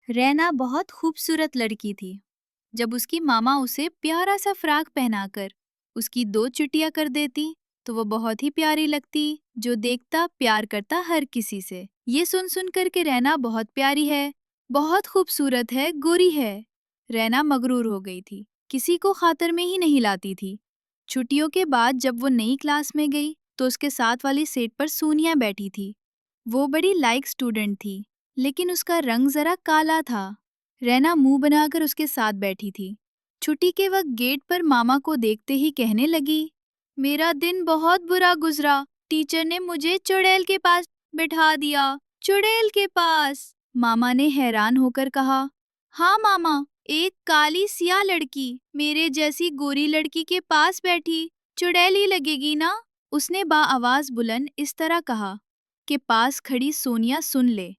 رینا بہت خوبصورت لڑکی تھی۔ جب اس کی ماما اسے پیارا سا فراک پہنا کر اس کی 2 چٹیاں کر دیتی تو وہ بہت ہی پیاری لگتی، جو دیکھتا پیار کرتا ہر کسی سے۔ یہ سن کر کہ رینا بہت پیاری ہے، بہت خوبصورت ہے، گوری ہے، رینا مغرور ہو گئی تھی، کسی کو خاطر میں ہی نہیں لاتی تھی۔ چھٹیوں کے بعد جب وہ نئی کلاس میں گئی تو اس کے ساتھ والی سیٹ پر سونیا بیٹھی تھی۔ وہ بڑی لائق اسٹوڈنٹ تھی، لیکن اس کا رنگ ذرا کالا تھا۔ رینا منہ بنا کر اس کے ساتھ بیٹھی تھی۔ چھٹی کے وقت گیٹ پر ماما کو دیکھتے ہی کہنے لگی، میرا دن بہت برا گزرا، ٹیچر نے مجھے چڑیل کے پاس بٹھا دیا۔ چڑیل کے پاس؟ ماما نے حیران ہو کر کہا، ہاں ماما، ایک کالی سیاہ لڑکی میرے جیسی گوری لڑکی کے پاس بیٹھی، چڑیل ہی لگے گی نا؟ اس نے آواز بلند اس طرح کہا کہ پاس کھڑی سونیا سن لے۔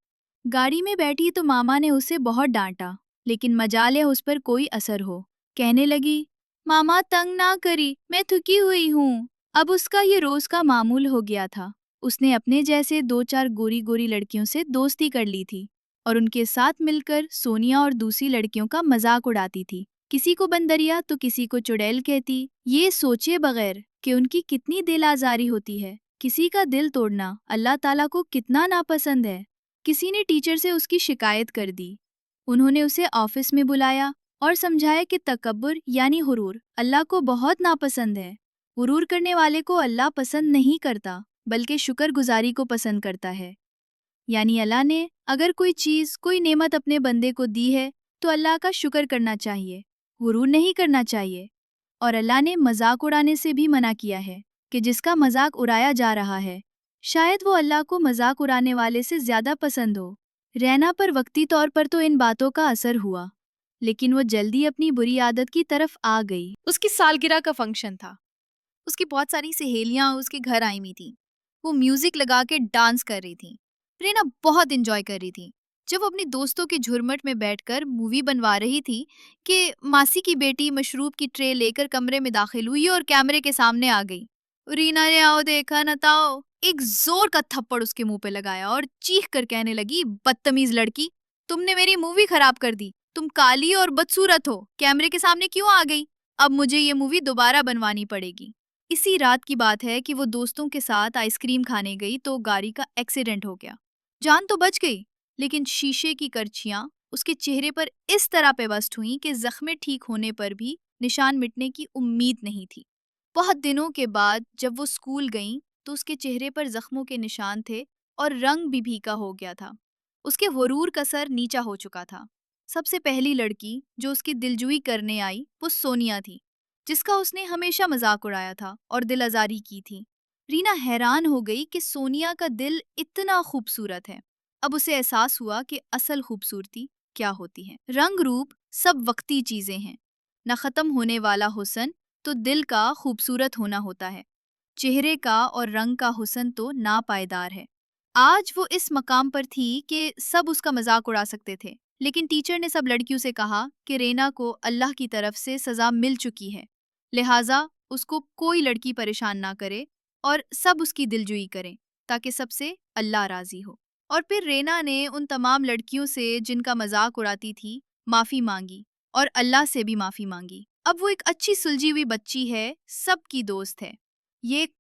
گاڑی میں بیٹھی تو ماما نے اسے بہت ڈانٹا، لیکن مجالے اس پر کوئی اثر ہو۔ کہنے لگی، ماما تنگ نہ کری، میں تھکی ہوئی ہوں۔ اب اس کا یہ روز کا معمول ہو گیا تھا۔ اس نے اپنے جیسے 2-4 گوری لڑکیوں سے دوستی کر لی تھی اور ان کے ساتھ مل کر سونیا اور دوسری لڑکیوں کا مذاق اڑاتی تھی۔ کسی کو بندریا تو کسی کو چڑیل کہتی، یہ سوچے بغیر کہ ان کی کتنی دل آزاری ہوتی ہے۔ کسی کا دل توڑنا اللہ تعالیٰ کو کتنا ناپسند ہے۔ کسی نے ٹیچر سے اس کی شکایت کر دی۔ انہوں نے اسے آفس میں بلایا اور سمجھایا کہ تکبر یعنی غرور اللہ کو بہت ناپسند ہے۔ غرور کرنے والے کو اللہ پسند نہیں کرتا، بلکہ شکر گزاری کو پسند کرتا ہے۔ یعنی اللہ نے اگر کوئی چیز، کوئی نعمت اپنے بندے کو دی ہے تو اللہ کا شکر کرنا چاہیے، غرور نہیں کرنا چاہیے۔ اور اللہ نے مذاق اڑانے سے بھی منع کیا ہے کہ جس کا مذاق اڑایا جا رہا ہے شاید وہ اللہ کو مذاق اڑانے والے سے زیادہ پسند ہو۔ رینا پر وقتی طور پر تو ان باتوں کا اثر ہوا، لیکن وہ جلدی اپنی بری عادت کی طرف آ گئی۔ اس کی سالگرہ کا فنکشن تھا۔ اس کی بہت ساری سہیلیاں اس کے گھر آئی ہوئی تھیں۔ وہ میوزک لگا کے ڈانس کر رہی تھیں۔ رینا بہت انجوائے کر رہی تھی۔ جب وہ اپنی دوستوں کے جھرمٹ میں بیٹھ کر مووی بنوا رہی تھی کہ ماسی کی بیٹی مشروب کی ٹرے لے کر کمرے میں داخل ہوئی اور کیمرے کے سامنے آ گئی۔ رینا نے آؤ دیکھا نہ تاؤ ایک زور کا تھپڑ اس کے منہ پہ لگایا اور چیخ کر کہنے لگی، بدتمیز لڑکی، تم نے میری مووی خراب کر دی، تم کالی اور بدصورت ہو، کیمرے کے سامنے کیوں آ گئی؟ اب مجھے یہ مووی دوبارہ بنوانی پڑے گی۔ اسی رات کی بات ہے کہ وہ دوستوں کے ساتھ آئس کریم کھانے گئی تو گاڑی کا ایکسیڈنٹ ہو گیا۔ جان تو بچ گئی، لیکن شیشے کی کرچیاں اس کے چہرے پر اس طرح پیوست ہوئیں کہ زخمیں ٹھیک ہونے پر بھی نشان مٹنے کی امید نہیں تھی۔ بہت دنوں کے بعد جب وہ اسکول گئیں تو اس کے چہرے پر زخموں کے نشان تھے اور رنگ بھی پھیکا ہو گیا تھا۔ اس کے غرور کا سر نیچا ہو چکا تھا۔ سب سے پہلی لڑکی جو اس کی دلجوئی کرنے آئی وہ سونیا تھی، جس کا اس نے ہمیشہ مذاق اڑایا تھا اور دل آزاری کی تھی۔ رینا حیران ہو گئی کہ سونیا کا دل اتنا خوبصورت ہے۔ اب اسے احساس ہوا کہ اصل خوبصورتی کیا ہوتی ہے۔ رنگ روپ سب وقتی چیزیں ہیں، نہ ختم ہونے والا حسن تو دل کا خوبصورت ہونا ہوتا ہے۔ چہرے کا اور رنگ کا حسن تو ناپائیدار ہے۔ آج وہ اس مقام پر تھی کہ سب اس کا مذاق اڑا سکتے تھے، لیکن ٹیچر نے سب لڑکیوں سے کہا کہ رینا کو اللہ کی طرف سے سزا مل چکی ہے، لہٰذا اس کو کوئی لڑکی پریشان نہ کرے اور سب اس کی دلجوئی کریں تاکہ سب سے اللہ راضی ہو۔ اور پھر رینا نے ان تمام لڑکیوں سے جن کا مذاق اڑاتی تھی معافی مانگی اور اللہ سے بھی معافی مانگی۔ اب وہ ایک اچھی سلجھی ہوئی بچی ہے، سب کی دوست ہے۔ یہ ایک